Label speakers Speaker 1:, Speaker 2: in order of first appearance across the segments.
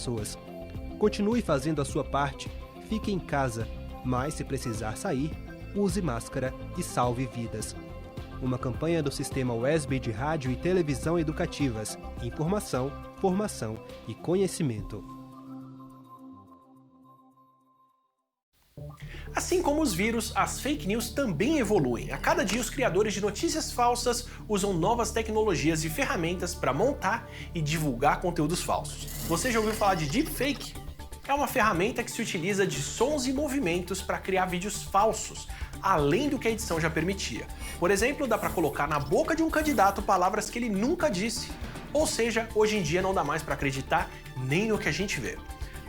Speaker 1: pessoas. Continue fazendo a sua parte, fique em casa, mas se precisar sair, use máscara e salve vidas. Uma campanha do Sistema WESB de Rádio e Televisão Educativas. Informação, formação e conhecimento.
Speaker 2: Assim como os vírus, as fake news também evoluem. A cada dia, os criadores de notícias falsas usam novas tecnologias e ferramentas para montar e divulgar conteúdos falsos. Você já ouviu falar de deepfake? É uma ferramenta que se utiliza de sons e movimentos para criar vídeos falsos, além do que a edição já permitia. Por exemplo, dá para colocar na boca de um candidato palavras que ele nunca disse. Ou seja, hoje em dia não dá mais para acreditar nem no que a gente vê.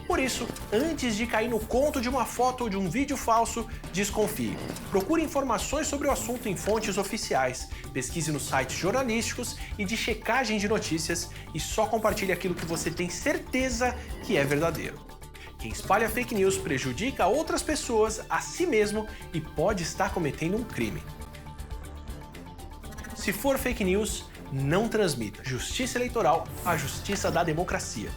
Speaker 2: Por isso, antes de cair no conto de uma foto ou de um vídeo falso, desconfie. Procure informações sobre o assunto em fontes oficiais, pesquise nos sites jornalísticos e de checagem de notícias e só compartilhe aquilo que você tem certeza que é verdadeiro. Quem espalha fake news prejudica outras pessoas, a si mesmo e pode estar cometendo um crime. Se for fake news, não transmita. Justiça Eleitoral, a justiça da democracia.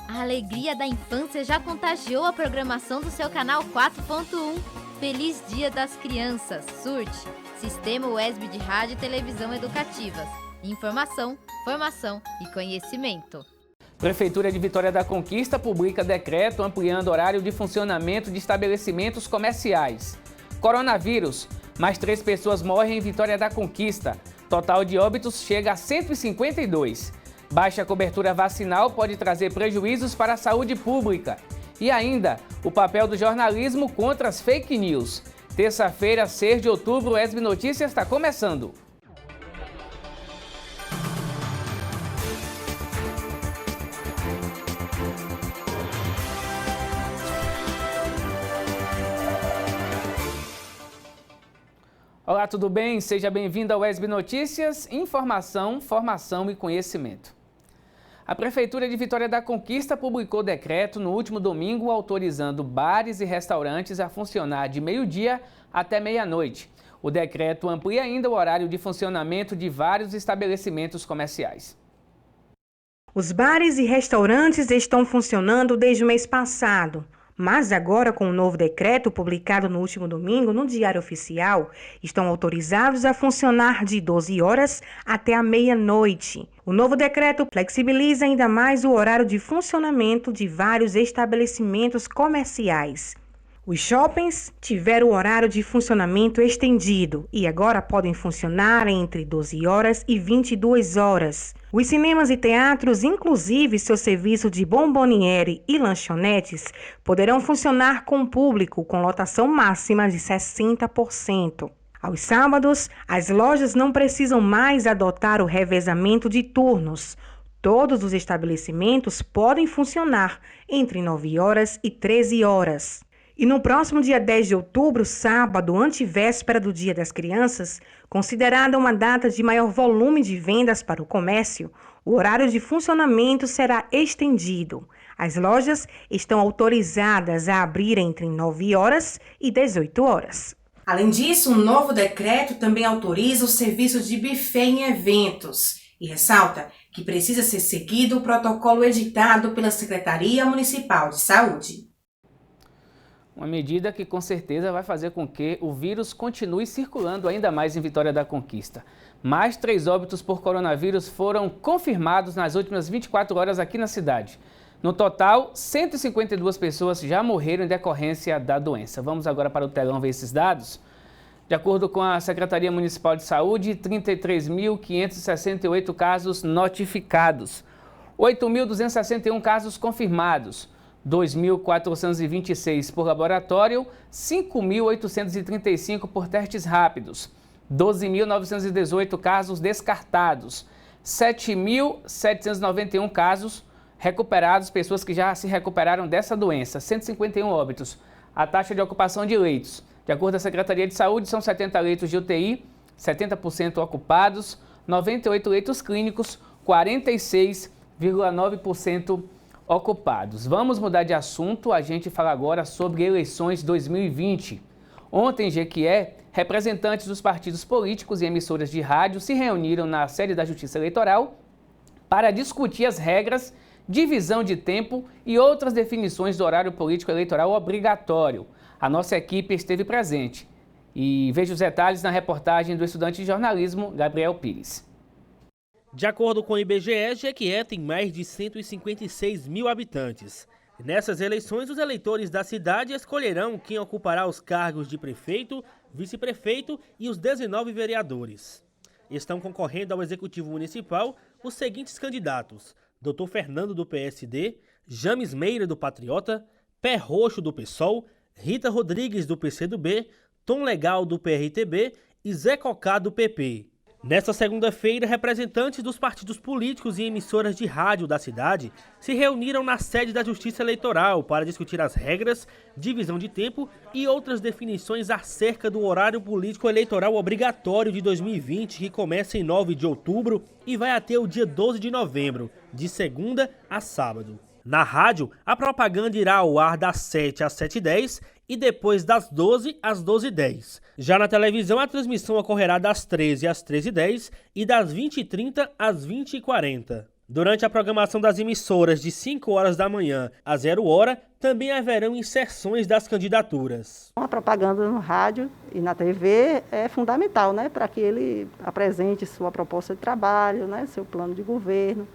Speaker 3: A alegria da infância já contagiou a programação do seu canal 4.1. Feliz Dia das Crianças, Surte, Sistema WESB de Rádio e Televisão Educativas. Informação, formação e conhecimento.
Speaker 4: Prefeitura de Vitória da Conquista publica decreto ampliando horário de funcionamento de estabelecimentos comerciais. Coronavírus, mais 3 pessoas morrem em Vitória da Conquista. Total de óbitos chega a 152. Baixa cobertura vacinal pode trazer prejuízos para a saúde pública. E ainda, o papel do jornalismo contra as fake news. Terça-feira, 6 de outubro, o WESB Notícias está começando. Olá, tudo bem? Seja bem-vindo ao WESB Notícias, informação, formação e conhecimento. A Prefeitura de Vitória da Conquista publicou decreto no último domingo autorizando bares e restaurantes a funcionar de meio-dia até meia-noite. O decreto amplia ainda o horário de funcionamento de vários estabelecimentos comerciais.
Speaker 5: Os bares e restaurantes estão funcionando desde o mês passado. Mas agora, com o novo decreto publicado no último domingo no Diário Oficial, estão autorizados a funcionar de 12 horas até a meia-noite. O novo decreto flexibiliza ainda mais o horário de funcionamento de vários estabelecimentos comerciais. Os shoppings tiveram o horário de funcionamento estendido e agora podem funcionar entre 12 horas e 22 horas. Os cinemas e teatros, inclusive seu serviço de bomboniere e lanchonetes, poderão funcionar com público com lotação máxima de 60%. Aos sábados, as lojas não precisam mais adotar o revezamento de turnos. Todos os estabelecimentos podem funcionar entre 9 horas e 13 horas. E no próximo dia 10 de outubro, sábado, antevéspera do Dia das Crianças, considerada uma data de maior volume de vendas para o comércio, o horário de funcionamento será estendido. As lojas estão autorizadas a abrir entre 9 horas e 18 horas. Além disso, um novo decreto também autoriza o serviço de buffet em eventos e ressalta que precisa ser seguido o protocolo editado pela Secretaria Municipal de Saúde.
Speaker 4: Uma medida que com certeza vai fazer com que o vírus continue circulando ainda mais em Vitória da Conquista. Mais 3 óbitos por coronavírus foram confirmados nas últimas 24 horas aqui na cidade. No total, 152 pessoas já morreram em decorrência da doença. Vamos agora para o telão ver esses dados. De acordo com a Secretaria Municipal de Saúde, 33.568 casos notificados, 8.261 casos confirmados, 2.426 por laboratório, 5.835 por testes rápidos, 12.918 casos descartados, 7.791 casos recuperados, pessoas que já se recuperaram dessa doença, 151 óbitos. A taxa de ocupação de leitos, de acordo com a Secretaria de Saúde, são 70 leitos de UTI, 70% ocupados, 98 leitos clínicos, 46,9% ocupados. Vamos mudar de assunto, a gente fala agora sobre eleições 2020. Ontem, em Jequié, representantes dos partidos políticos e emissoras de rádio se reuniram na sede da Justiça Eleitoral para discutir as regras, divisão de tempo e outras definições do horário político eleitoral obrigatório. A nossa equipe esteve presente. E veja os detalhes na reportagem do estudante de jornalismo, Gabriel Pires.
Speaker 6: De acordo com o IBGE, Jequié tem mais de 156 mil habitantes. Nessas eleições, os eleitores da cidade escolherão quem ocupará os cargos de prefeito, vice-prefeito e os 19 vereadores. Estão concorrendo ao Executivo Municipal os seguintes candidatos: Dr. Fernando, do PSD, James Meira, do Patriota, Pé Roxo, do PSOL, Rita Rodrigues, do PCdoB, Tom Legal, do PRTB e Zé Cocá, do PP. Nesta segunda-feira, representantes dos partidos políticos e emissoras de rádio da cidade se reuniram na sede da Justiça Eleitoral para discutir as regras, divisão de tempo e outras definições acerca do horário político eleitoral obrigatório de 2020, que começa em 9 de outubro e vai até o dia 12 de novembro, de segunda a sábado. Na rádio, a propaganda irá ao ar das 7 às 7h10 e depois das 12 às 12h10. Já na televisão, a transmissão ocorrerá das 13 às 13h10 e das 20h30 às 20h40. Durante a programação das emissoras de 5 horas da manhã a 0 hora, também haverão inserções das candidaturas.
Speaker 7: A propaganda no rádio e na TV é fundamental, né, para que ele apresente sua proposta de trabalho, né, seu plano de governo,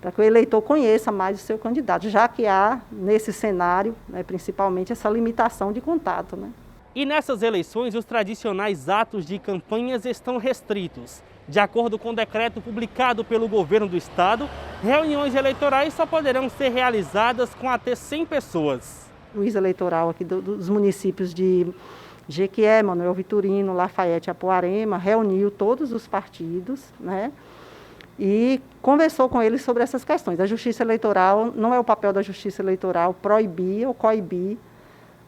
Speaker 7: para que o eleitor conheça mais o seu candidato, já que há, nesse cenário, né, principalmente, essa limitação de contato. Né?
Speaker 6: E nessas eleições, os tradicionais atos de campanhas estão restritos. De acordo com o decreto publicado pelo governo do estado, reuniões eleitorais só poderão ser realizadas com até 100 pessoas. O
Speaker 7: juiz eleitoral aqui dos municípios de Jequié, Manuel Vitorino, Lafayette e Apuarema reuniu todos os partidos, né? E conversou com eles sobre essas questões. A Justiça Eleitoral, não é o papel da Justiça Eleitoral proibir ou coibir,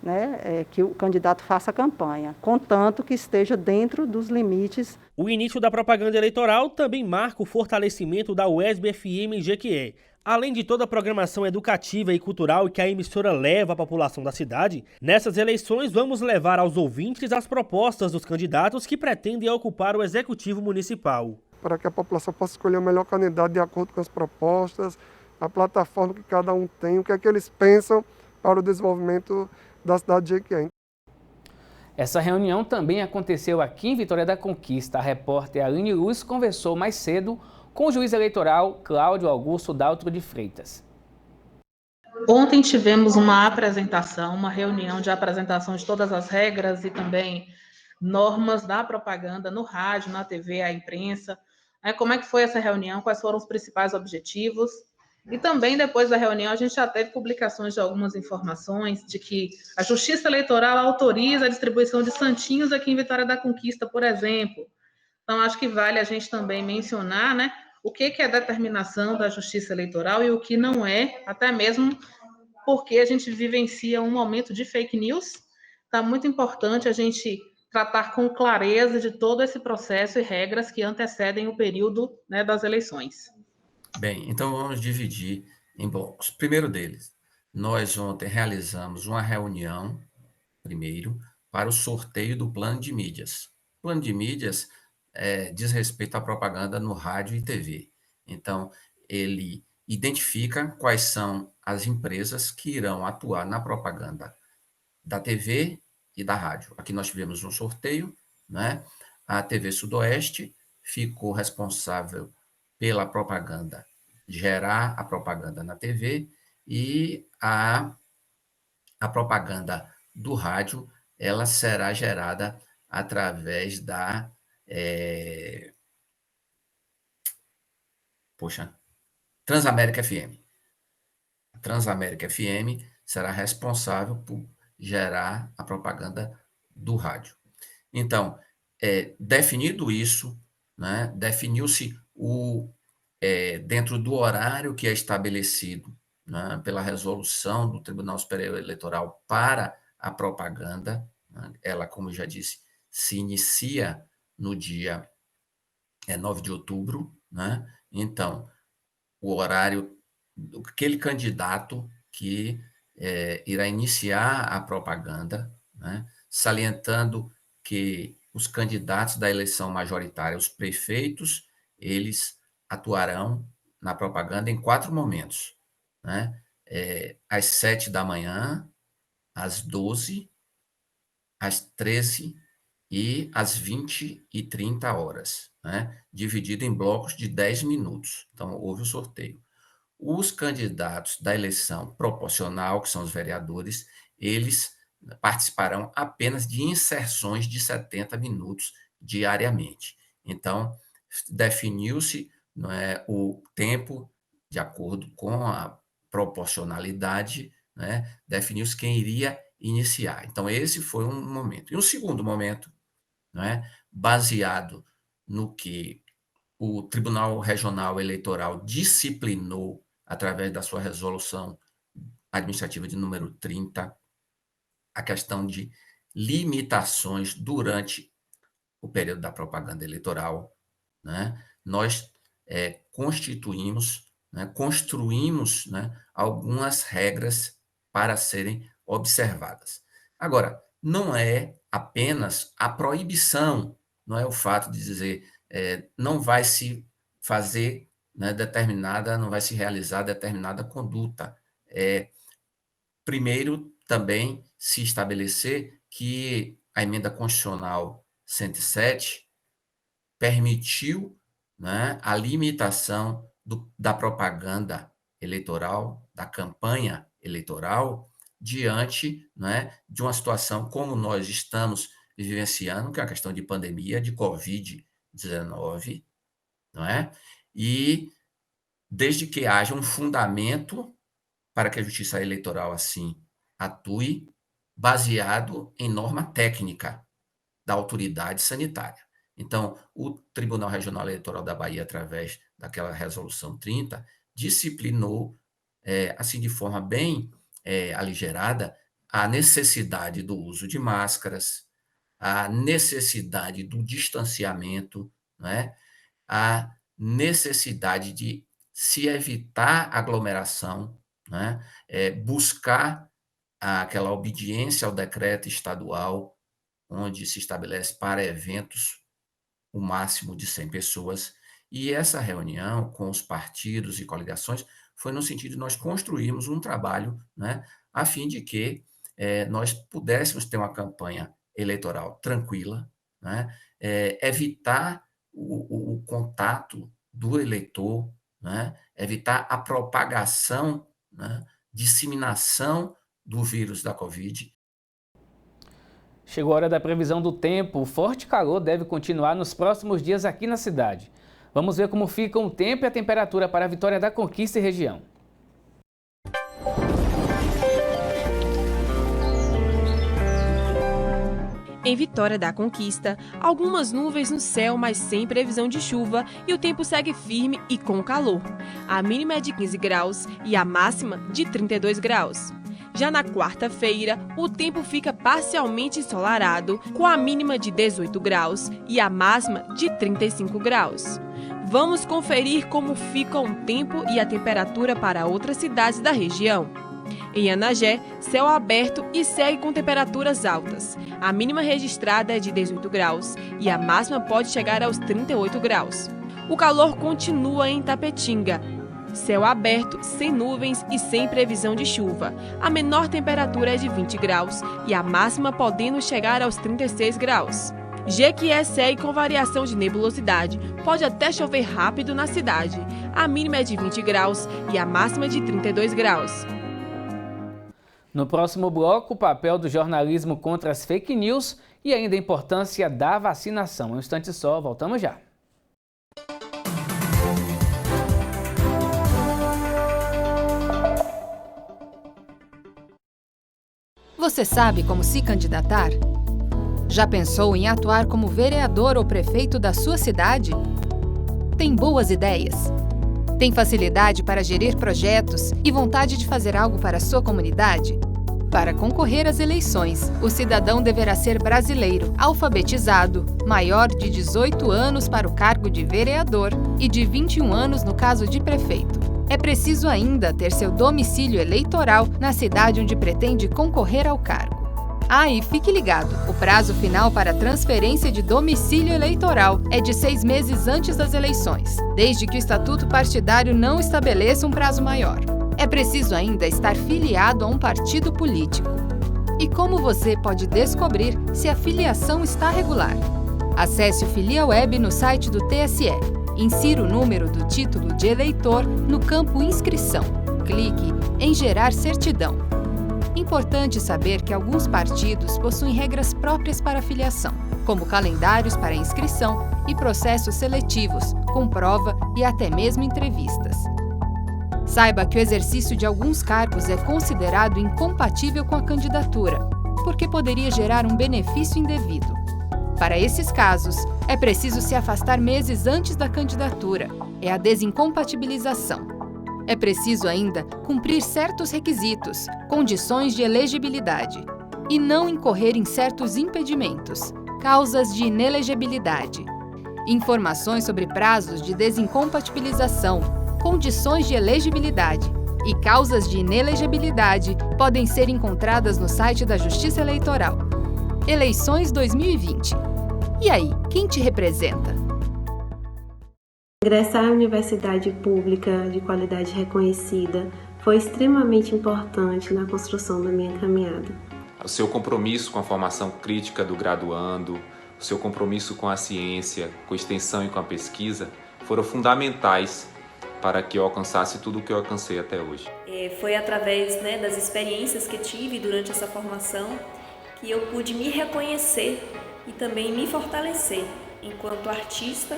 Speaker 7: né, que o candidato faça campanha, contanto que esteja dentro dos limites.
Speaker 6: O início da propaganda eleitoral também marca o fortalecimento da UESB-FM em Jequié. Além de toda a programação educativa e cultural que a emissora leva à população da cidade, nessas eleições vamos levar aos ouvintes as propostas dos candidatos que pretendem ocupar o Executivo Municipal.
Speaker 8: Para que a população possa escolher o melhor candidato de acordo com as propostas, a plataforma que cada um tem, o que é que eles pensam para o desenvolvimento da cidade de Jequié.
Speaker 4: Essa reunião também aconteceu aqui em Vitória da Conquista. A repórter Aline Luz conversou mais cedo com o juiz eleitoral Cláudio Augusto Daltro de Freitas.
Speaker 9: Ontem tivemos uma apresentação, uma reunião de apresentação de todas as regras e também normas da propaganda no rádio, na TV, a imprensa. Como é que foi essa reunião, quais foram os principais objetivos. E também, depois da reunião, a gente já teve publicações de algumas informações de que a Justiça Eleitoral autoriza a distribuição de santinhos aqui em Vitória da Conquista, por exemplo. Então, acho que vale a gente também mencionar, né, o que é determinação da Justiça Eleitoral e o que não é, até mesmo porque a gente vivencia um momento de fake news. Está muito importante a gente tratar com clareza de todo esse processo e regras que antecedem o período, né, das eleições.
Speaker 10: Bem, então vamos dividir em blocos. Primeiro deles, nós ontem realizamos uma reunião, primeiro, para o sorteio do plano de mídias. O plano de mídias diz respeito à propaganda no rádio e TV. Então, ele identifica quais são as empresas que irão atuar na propaganda da TV e da rádio. Aqui nós tivemos um sorteio, né? A TV Sudoeste ficou responsável pela propaganda, gerar a propaganda na TV, e a propaganda do rádio, ela será gerada através da Transamérica FM. A Transamérica FM será responsável por gerar a propaganda do rádio. Então, definido isso, né, definiu-se dentro do horário que é estabelecido, né, pela resolução do Tribunal Superior Eleitoral para a propaganda, né, ela, como eu já disse, se inicia no dia 9 de outubro, né? Então, o horário, aquele candidato que irá iniciar a propaganda, né, salientando que os candidatos da eleição majoritária, os prefeitos, eles atuarão na propaganda em 4 momentos, né? Às 7 da manhã, às 12, às 13 e às 20h30, né? Dividido em blocos de 10 minutos. Então, houve o sorteio. Os candidatos da eleição proporcional, que são os vereadores, eles participarão apenas de inserções de 70 minutos diariamente. Então, definiu-se, não é, o tempo de acordo com a proporcionalidade, né, definiu-se quem iria iniciar. Então, esse foi um momento. E um segundo momento, não é, baseado no que o Tribunal Regional Eleitoral disciplinou através da sua resolução administrativa de número 30, a questão de limitações durante o período da propaganda eleitoral, né? Nós construímos, né, algumas regras para serem observadas. Agora, não é apenas a proibição, não é o fato de dizer não vai se fazer, né, não vai se realizar determinada conduta. Primeiro, também se estabelecer que a emenda constitucional 107 permitiu, né, a limitação da propaganda eleitoral, da campanha eleitoral, diante, né, de uma situação como nós estamos vivenciando, que é a questão de pandemia, de Covid-19, não é? E desde que haja um fundamento para que a Justiça Eleitoral assim atue, baseado em norma técnica da autoridade sanitária. Então, o Tribunal Regional Eleitoral da Bahia, através daquela resolução 30, disciplinou, assim, de forma bem aligerada, a necessidade do uso de máscaras, a necessidade do distanciamento, né? A necessidade de se evitar aglomeração, né? Buscar aquela obediência ao decreto estadual, onde se estabelece para eventos o máximo de 100 pessoas. E essa reunião com os partidos e coligações foi no sentido de nós construirmos um trabalho, né, a fim de que nós pudéssemos ter uma campanha eleitoral tranquila, né, evitar o contato do eleitor, né, evitar a propagação, né, disseminação do vírus da Covid.
Speaker 4: Chegou a hora da previsão do tempo. O forte calor deve continuar nos próximos dias aqui na cidade. Vamos ver como ficam o tempo e a temperatura para a Vitória da Conquista e região.
Speaker 11: Em Vitória da Conquista, algumas nuvens no céu, mas sem previsão de chuva, e o tempo segue firme e com calor. A mínima é de 15 graus e a máxima de 32 graus. Já na quarta-feira, o tempo fica parcialmente ensolarado, com a mínima de 18 graus e a máxima de 35 graus. Vamos conferir como fica o tempo e a temperatura para outras cidades da região. Em Anagé, céu aberto e segue com temperaturas altas. A mínima registrada é de 18 graus e a máxima pode chegar aos 38 graus. O calor continua em Tapetinga. Céu aberto, sem nuvens e sem previsão de chuva. A menor temperatura é de 20 graus e a máxima podendo chegar aos 36 graus. Jequié segue com variação de nebulosidade. Pode até chover rápido na cidade. A mínima é de 20 graus e a máxima de 32 graus.
Speaker 4: No próximo bloco, o papel do jornalismo contra as fake news e ainda a importância da vacinação. Um instante só, voltamos já.
Speaker 12: Você sabe como se candidatar? Já pensou em atuar como vereador ou prefeito da sua cidade? Tem boas ideias? Tem facilidade para gerir projetos e vontade de fazer algo para a sua comunidade? Para concorrer às eleições, o cidadão deverá ser brasileiro, alfabetizado, maior de 18 anos para o cargo de vereador e de 21 anos no caso de prefeito. É preciso ainda ter seu domicílio eleitoral na cidade onde pretende concorrer ao cargo. Ah, e fique ligado, o prazo final para transferência de domicílio eleitoral é de 6 meses antes das eleições, desde que o estatuto partidário não estabeleça um prazo maior. É preciso ainda estar filiado a um partido político. E como você pode descobrir se a filiação está regular? Acesse o Filia Web no site do TSE. Insira o número do título de eleitor no campo Inscrição. Clique em Gerar certidão. Importante saber que alguns partidos possuem regras próprias para a filiação, como calendários para inscrição e processos seletivos, com prova e até mesmo entrevistas. Saiba que o exercício de alguns cargos é considerado incompatível com a candidatura, porque poderia gerar um benefício indevido. Para esses casos, é preciso se afastar meses antes da candidatura. É a desincompatibilização. É preciso ainda cumprir certos requisitos, condições de elegibilidade, e não incorrer em certos impedimentos, causas de inelegibilidade. Informações sobre prazos de desincompatibilização, condições de elegibilidade e causas de inelegibilidade podem ser encontradas no site da Justiça Eleitoral. Eleições 2020. E aí, quem te representa?
Speaker 13: Ingressar à universidade pública de qualidade reconhecida foi extremamente importante na construção da minha caminhada.
Speaker 14: O seu compromisso com a formação crítica do graduando, o seu compromisso com a ciência, com a extensão e com a pesquisa foram fundamentais para que eu alcançasse tudo o que eu alcancei até hoje.
Speaker 15: Foi através das experiências que tive durante essa formação que eu pude me reconhecer e também me fortalecer enquanto artista,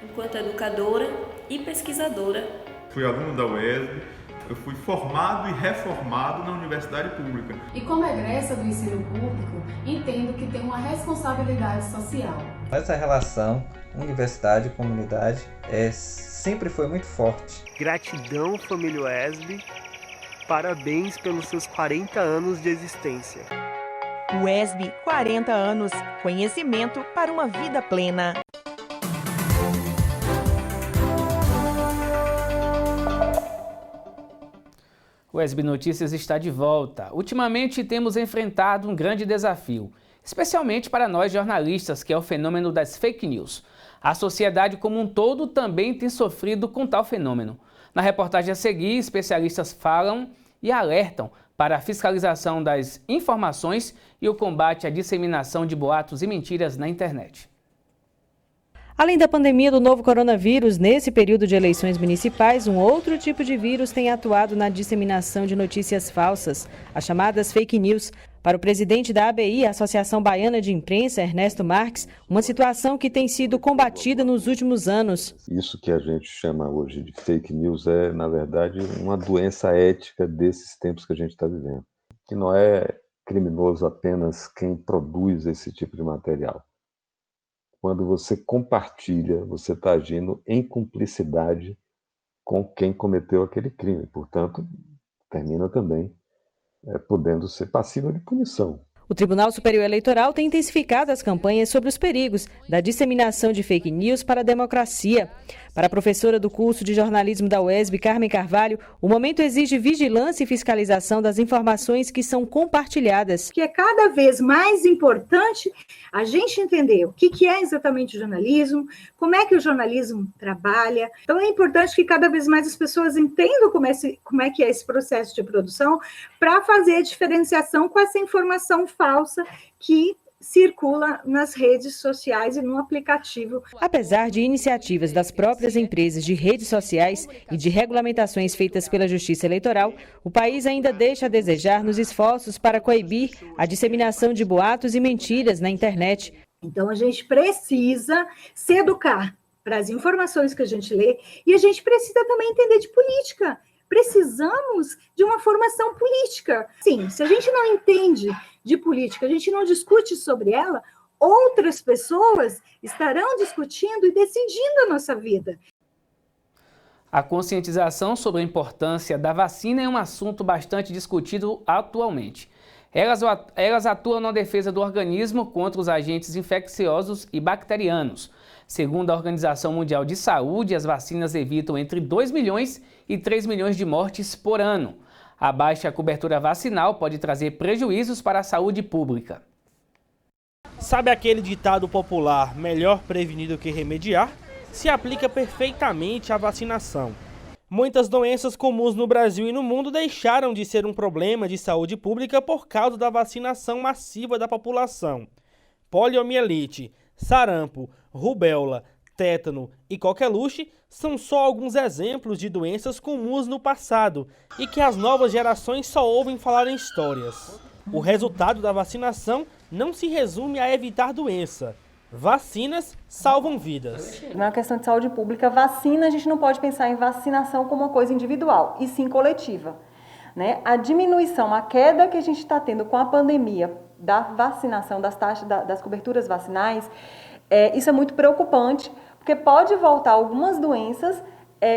Speaker 15: enquanto educadora e pesquisadora.
Speaker 16: Fui aluno da UESB, eu fui formado e reformado na universidade pública.
Speaker 17: E como egressa do ensino público, entendo que tenho uma responsabilidade social.
Speaker 18: Essa relação universidade e comunidade sempre foi muito forte.
Speaker 19: Gratidão, família UESB, parabéns pelos seus 40 anos de existência.
Speaker 20: UESB, 40 anos, conhecimento para uma vida plena.
Speaker 4: O UESB Notícias está de volta. Ultimamente temos enfrentado um grande desafio, especialmente para nós jornalistas, que é o fenômeno das fake news. A sociedade como um todo também tem sofrido com tal fenômeno. Na reportagem a seguir, especialistas falam e alertam para a fiscalização das informações e o combate à disseminação de boatos e mentiras na internet.
Speaker 21: Além da pandemia do novo coronavírus, nesse período de eleições municipais, um outro tipo de vírus tem atuado na disseminação de notícias falsas, as chamadas fake news. Para o presidente da ABI, a Associação Baiana de Imprensa, Ernesto Marques, uma situação que tem sido combatida nos últimos anos.
Speaker 22: Isso que a gente chama hoje de fake news é, na verdade, uma doença ética desses tempos que a gente está vivendo. Que não é criminoso apenas quem produz esse tipo de material. Quando você compartilha, você está agindo em cumplicidade com quem cometeu aquele crime. Portanto, termina também podendo ser passível de punição.
Speaker 21: O Tribunal Superior Eleitoral tem intensificado as campanhas sobre os perigos da disseminação de fake news para a democracia. Para a professora do curso de jornalismo da UESB, Carmen Carvalho, o momento exige vigilância e fiscalização das informações que são compartilhadas.
Speaker 23: Que é cada vez mais importante a gente entender o que é exatamente o jornalismo, como é que o jornalismo trabalha. Então é importante que cada vez mais as pessoas entendam como é que é esse processo de produção para fazer a diferenciação com essa informação falsa que circula nas redes sociais e no aplicativo.
Speaker 21: Apesar de iniciativas das próprias empresas de redes sociais e de regulamentações feitas pela Justiça Eleitoral, o país ainda deixa a desejar nos esforços para coibir a disseminação de boatos e mentiras na internet.
Speaker 23: Então a gente precisa se educar para as informações que a gente lê e a gente precisa também entender de política. Precisamos de uma formação política. Sim, se a gente não entende de política, a gente não discute sobre ela, outras pessoas estarão discutindo e decidindo a nossa vida.
Speaker 4: A conscientização sobre a importância da vacina é um assunto bastante discutido atualmente. Elas atuam na defesa do organismo contra os agentes infecciosos e bacterianos. Segundo a Organização Mundial de Saúde, as vacinas evitam entre 2 milhões e 3 milhões de mortes por ano. A baixa cobertura vacinal pode trazer prejuízos para a saúde pública.
Speaker 6: Sabe aquele ditado popular, melhor prevenir do que remediar? Se aplica perfeitamente à vacinação. Muitas doenças comuns no Brasil e no mundo deixaram de ser um problema de saúde pública por causa da vacinação massiva da população. Poliomielite, sarampo, rubéola, tétano e coqueluche são só alguns exemplos de doenças comuns no passado e que as novas gerações só ouvem falar em histórias. O resultado da vacinação não se resume a evitar doença. Vacinas salvam vidas.
Speaker 1: Não é uma questão de saúde pública. Vacina, a gente não pode pensar em vacinação como uma coisa individual, e sim coletiva. Né? A diminuição, a queda que a gente está tendo com a pandemia da vacinação, das taxas, das coberturas vacinais, isso é muito preocupante, porque pode voltar algumas doenças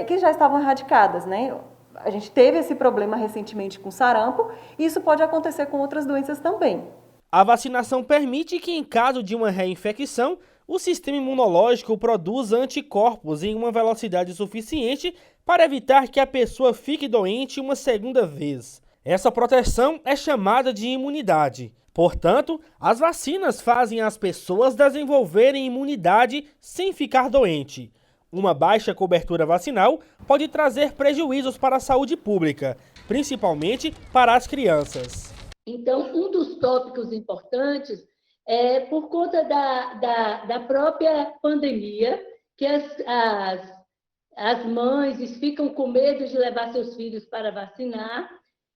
Speaker 1: que já estavam erradicadas, né? A gente teve esse problema recentemente com sarampo, e isso pode acontecer com outras doenças também.
Speaker 6: A vacinação permite que, em caso de uma reinfecção, o sistema imunológico produza anticorpos em uma velocidade suficiente para evitar que a pessoa fique doente uma segunda vez. Essa proteção é chamada de imunidade. Portanto, as vacinas fazem as pessoas desenvolverem imunidade sem ficar doente. Uma baixa cobertura vacinal pode trazer prejuízos para a saúde pública, principalmente para as crianças.
Speaker 2: Então, um dos tópicos importantes é por conta da própria pandemia, que as mães ficam com medo de levar seus filhos para vacinar,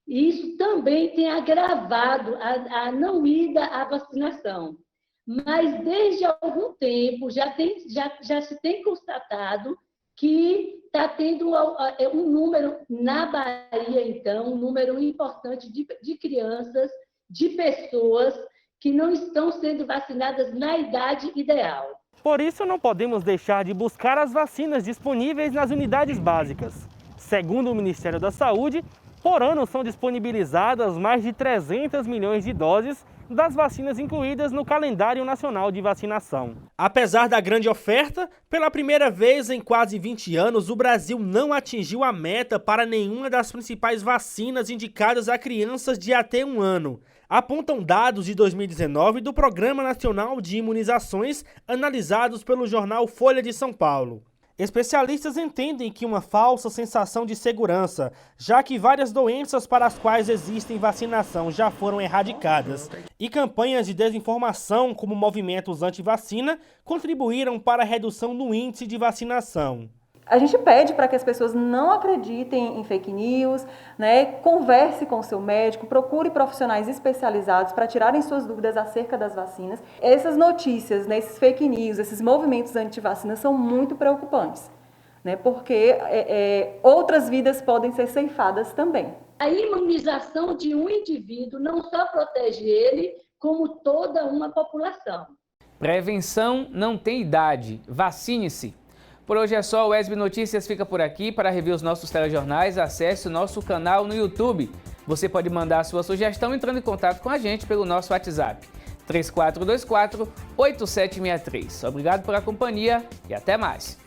Speaker 2: e isso também tem agravado a não ida à vacinação. Mas, desde algum tempo, já se tem constatado que está tendo um número, na Bahia, então, um número importante de crianças, de pessoas que não estão sendo vacinadas na idade ideal.
Speaker 6: Por isso, não podemos deixar de buscar as vacinas disponíveis nas unidades básicas. Segundo o Ministério da Saúde, por ano são disponibilizadas mais de 300 milhões de doses das vacinas incluídas no calendário nacional de vacinação. Apesar da grande oferta, pela primeira vez em quase 20 anos, o Brasil não atingiu a meta para nenhuma das principais vacinas indicadas a crianças de até 1 ano. Apontam dados de 2019 do Programa Nacional de Imunizações analisados pelo jornal Folha de São Paulo. Especialistas entendem que uma falsa sensação de segurança, já que várias doenças para as quais existem vacinação já foram erradicadas, e campanhas de desinformação como movimentos anti-vacina contribuíram para a redução no índice de vacinação.
Speaker 1: A gente pede para que as pessoas não acreditem em fake news, né? Converse com o seu médico, procure profissionais especializados para tirarem suas dúvidas acerca das vacinas. Essas notícias, né, esses fake news, esses movimentos anti-vacina são muito preocupantes, né? Porque outras vidas podem ser ceifadas também.
Speaker 2: A imunização de um indivíduo não só protege ele, como toda uma população.
Speaker 4: Prevenção não tem idade. Vacine-se. Por hoje é só, o ESB Notícias fica por aqui. Para rever os nossos telejornais, acesse o nosso canal no YouTube. Você pode mandar a sua sugestão entrando em contato com a gente pelo nosso WhatsApp, 3424-8763. Obrigado pela companhia e até mais.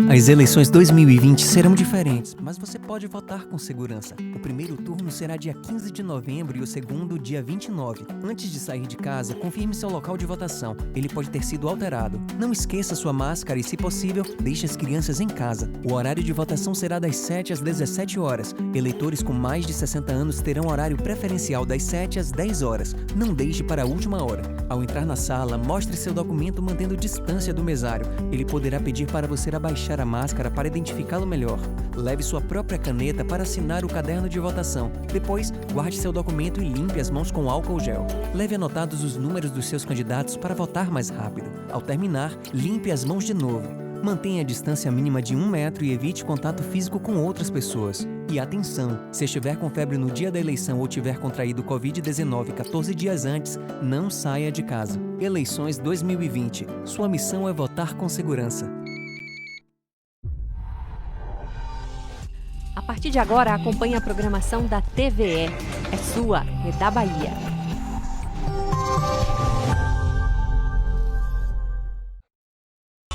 Speaker 3: As eleições 2020 serão diferentes, mas você pode votar com segurança. O primeiro turno será dia 15 de novembro e o segundo dia 29. Antes de sair de casa, confirme seu local de votação. Ele pode ter sido alterado. Não esqueça sua máscara e, se possível, deixe as crianças em casa. O horário de votação será das 7 às 17 horas. Eleitores com mais de 60 anos terão horário preferencial das 7 às 10 horas. Não deixe para a última hora. Ao entrar na sala, mostre seu documento mantendo distância do mesário. Ele poderá pedir para você abaixar abaixar a máscara para identificá-lo melhor. Leve sua própria caneta para assinar o caderno de votação. Depois, guarde seu documento e limpe as mãos com álcool gel. Leve anotados os números dos seus candidatos para votar mais rápido. Ao terminar, limpe as mãos de novo. Mantenha a distância mínima de 1 metro e evite contato físico com outras pessoas. E atenção, se estiver com febre no dia da eleição ou tiver contraído Covid-19 14 dias antes, não saia de casa. Eleições 2020. Sua missão é votar com segurança.
Speaker 5: A partir de agora, acompanhe a programação da TVE. É sua, é da Bahia.